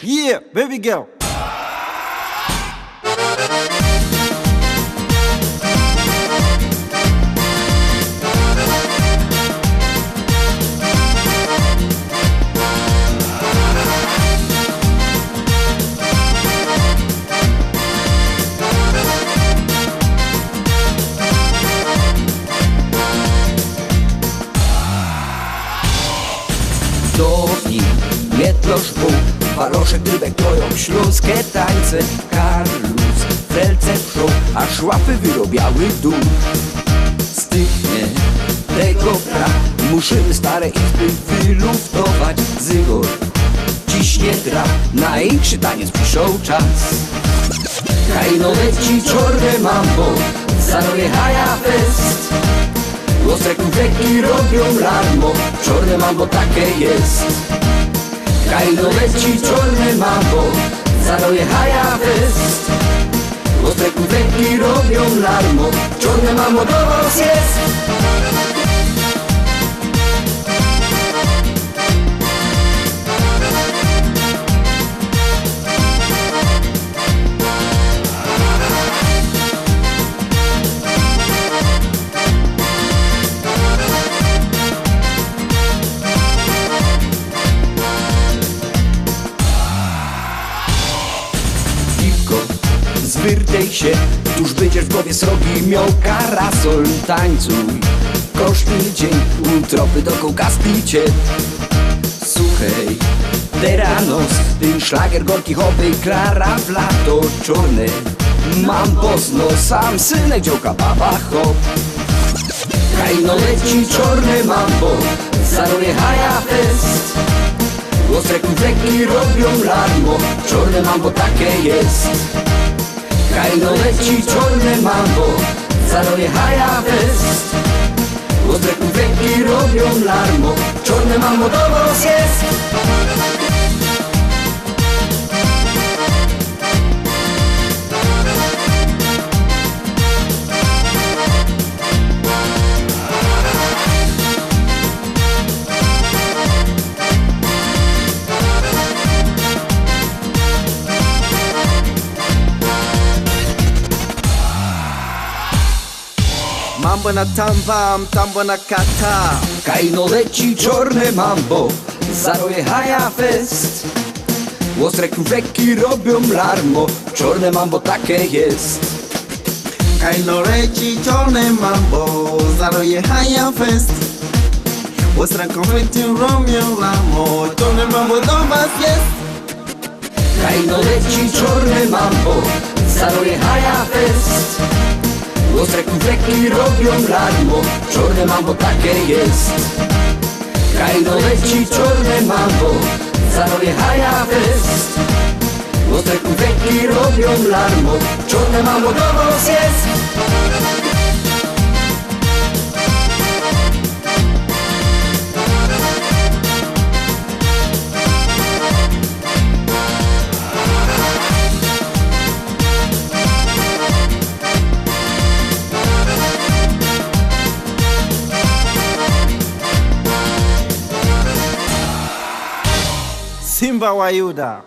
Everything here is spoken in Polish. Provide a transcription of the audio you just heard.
Yeah, baby girl. Dowi, Mietlosz, Bóg, Baloszek, Rybek, Troją, śląskie tańce, Karlus, Felce, Wszą, aż łapy wyrobiały dół. Styknie tego brak, musimy stare izby wyluftować. Zygor ciśnie drap, największy taniec przyszł czas. Hajno leci czorne mambo, zanoje haja fest. Ostre konfekty robią larmo, czorne mambo takie jest. Hajno leci czorne mambo, zanoje haja fest. Ostre konfekty robią larmo, czorne mambo do was jest. Zwyrtej się, tuż będziesz w głowie srogi miał karasol. Tańcuj, koszty dzień, utropy do kołkaski cię. Słuchaj, teranos, ten szlagier gorki hopy, Klara w lato czorne. Mam posno, sam synek dziołka baba hop. Hajno leci czorne mambo, zaroje haja fest. Ostre konfekty robią larmo, czorne mambo takie jest. Hajno leci czorne mambo, zaroje haja fest. Ostre konfekty robią larmo, czorne mambo do was jest. Mambo na tambam, tambo na kata. Hajno leci czorne mambo, zaroje haja fest. Ostre konfekty robią larmo, czorne mambo takie jest. Hajno leci czorne mambo, zaroje haja fest. Ostre konfekty robią larmo, czorne mambo do was jest. Hajno leci czorne mambo, zaroje haja fest. Ostre konfekty robią larmo, czorne mambo takie jest. Hajno leci czorne mambo, zaroje haja fest. Ostre konfekty robią larmo, czorne mambo do was jest. Simba wa Yuda.